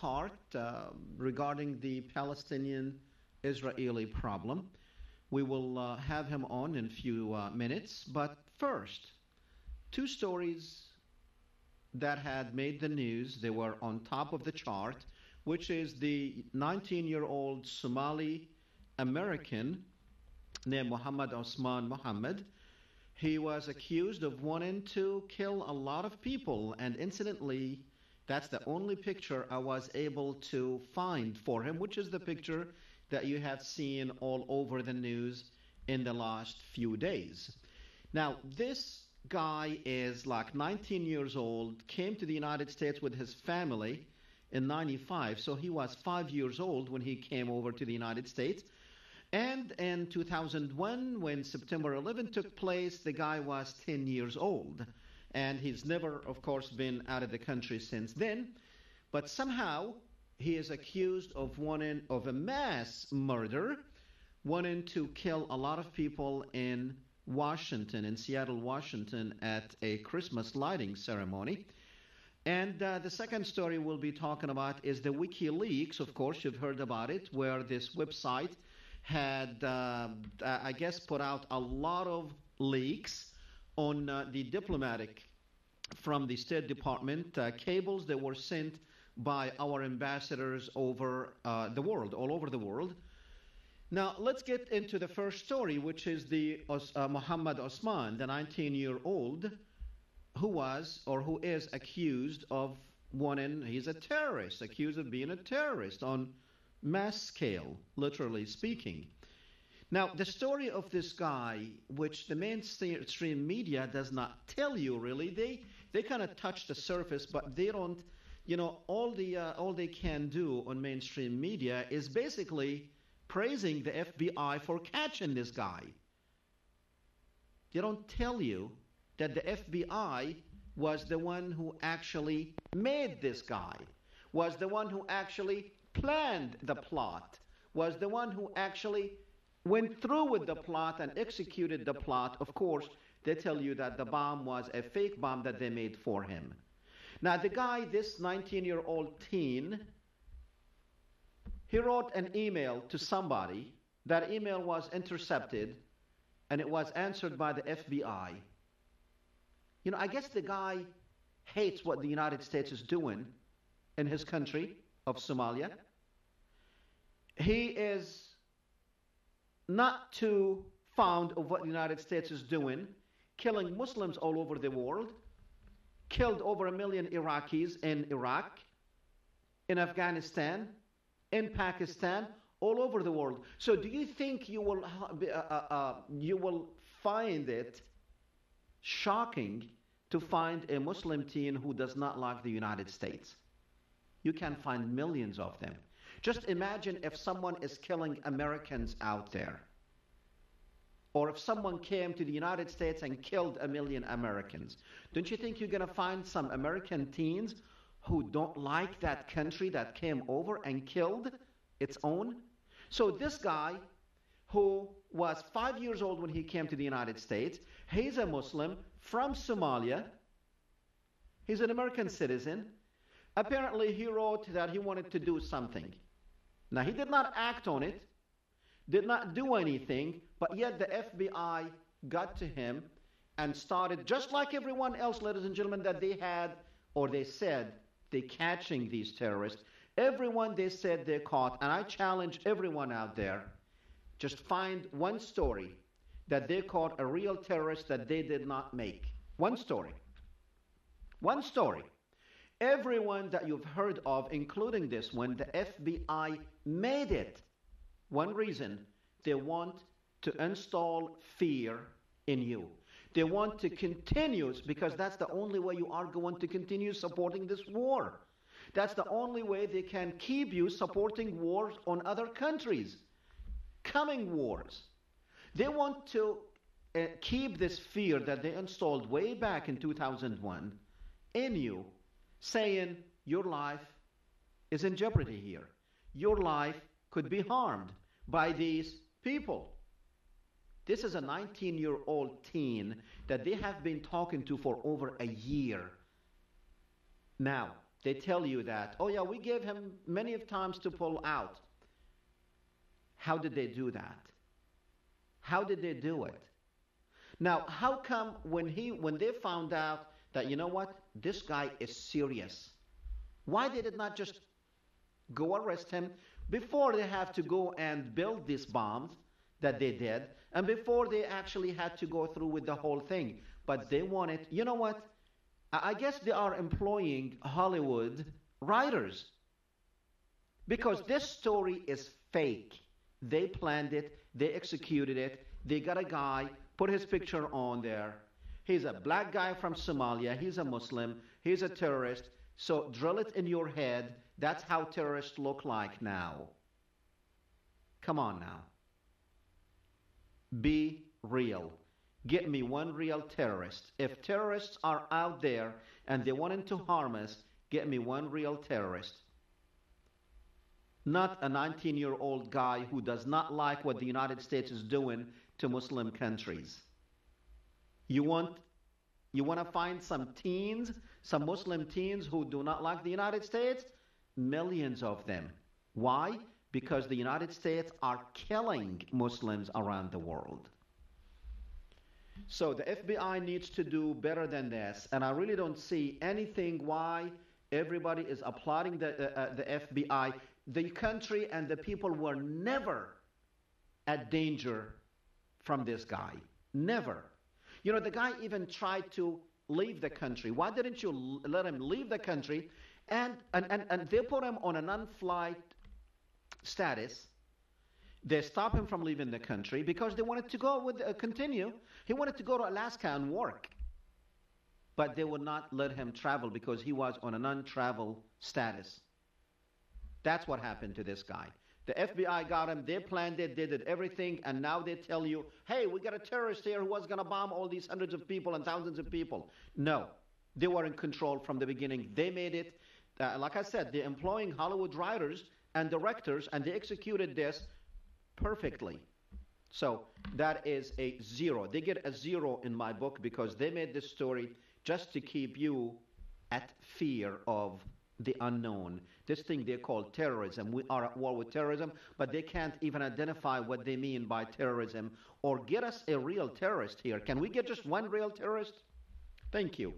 part regarding the Palestinian-Israeli problem. We will have him on in a few minutes. But first, two stories that had made the news. They were on top of the chart, which is the 19-year-old Somali American named Osman Mohamed. He was accused of wanting to kill a lot of people, and incidentally, that's the only picture I was able to find for him, which is the picture that you have seen all over the news in the last few days. Now, this guy is like 19 years old, came to the United States with his family in 95, so he was 5 years old when he came over to the United States. And in 2001, when September 11 took place, the guy was 10 years old. And he's never, of course, been out of the country since then. But somehow, he is accused of a mass murder, wanting to kill a lot of people in Washington, in Seattle, Washington, at a Christmas lighting ceremony. And the second story we'll be talking about is the WikiLeaks. Of course, you've heard about it, where this website had, I guess, put out a lot of leaks on the diplomatic from the State Department, cables that were sent by our ambassadors over the world, all over the world. Now, let's get into the first story, which is the Mohammed Osman, the 19-year-old, who was or who is accused of he's a terrorist, accused of being a terrorist on mass scale, literally speaking. Now, the story of this guy, which the mainstream media does not tell you really, they kind of touch the surface, but they don't, all they can do on mainstream media is basically praising the FBI for catching this guy. They don't tell you that the FBI was the one who actually made this guy, was the one who actually planned the plot, was the one who actually went through with the plot and executed the plot. Of course, they tell you that the bomb was a fake bomb that they made for him. Now, the guy, this 19-year-old teen, he wrote an email to somebody. That email was intercepted, and it was answered by the FBI. I guess the guy hates what the United States is doing in his country of Somalia. He is not too fond of what the United States is doing, killing Muslims all over the world, killed over 1 million Iraqis in Iraq, in Afghanistan, in Pakistan, all over the world. So do you think you will find it shocking to find a Muslim teen who does not like the United States? You can find millions of them. Just imagine if someone is killing Americans out there, or if someone came to the United States and killed 1 million Americans. Don't you think you're going to find some American teens who don't like that country that came over and killed its own? So this guy, who was 5 years old when he came to the United States, he's a Muslim from Somalia. He's an American citizen. Apparently, he wrote that he wanted to do something. Now, he did not act on it, did not do anything, but yet the FBI got to him and started, just like everyone else, ladies and gentlemen, that they had, or they said, they're catching these terrorists. Everyone they said they caught, and I challenge everyone out there, just find one story that they caught a real terrorist that they did not make. One story. One story. Everyone that you've heard of, including this one, the FBI made it. One reason, they want to install fear in you. They want to continue, because that's the only way you are going to continue supporting this war. That's the only way they can keep you supporting wars on other countries, coming wars. They want to keep this fear that they installed way back in 2001 in you, saying your life is in jeopardy here. Your life could be harmed by these people. This is a 19-year-old teen that they have been talking to for over a year. Now, They tell you that, oh yeah, we gave him many of times to pull out. How did they do that? How did they do it? Now, how come when they found out that, you know what, this guy is serious, why they did not just go arrest him before they have to go and build these bombs that they did, and before they actually had to go through with the whole thing? But they wanted, you know what, I guess they are employing Hollywood writers, because this story is fake. They planned it, they executed it, they got a guy, put his picture on there. He's a black guy from Somalia, he's a Muslim, he's a terrorist, so drill it in your head, that's how terrorists look like now. Come on now. Be real. Get me one real terrorist. If terrorists are out there and they wanted to harm us, get me one real terrorist. Not a 19-year-old guy who does not like what the United States is doing to Muslim countries. You want to find some teens, some Muslim teens who do not like the United States? Millions of them. Why? Because the United States are killing Muslims around the world. So the FBI needs to do better than this, and I really don't see anything why everybody is applauding the FBI. The country and the people were never at danger from this guy. Never. You know, the guy even tried to leave the country. Why didn't you let him leave the country? And they put him on a non-flight status. They stopped him from leaving the country because they wanted to go continue. He wanted to go to Alaska and work. But they would not let him travel because he was on a non-travel status. That's what happened to this guy. The FBI got him, they planned it, they did everything, and now they tell you, hey, we got a terrorist here who was going to bomb all these hundreds of people and thousands of people. No, they were in control from the beginning. They made it, like I said, they're employing Hollywood writers and directors, and they executed this perfectly. So that is a 0. They get a 0 in my book because they made this story just to keep you at fear of the unknown. This thing they call terrorism. We are at war with terrorism, but they can't even identify what they mean by terrorism or get us a real terrorist here. Can we get just one real terrorist? Thank you.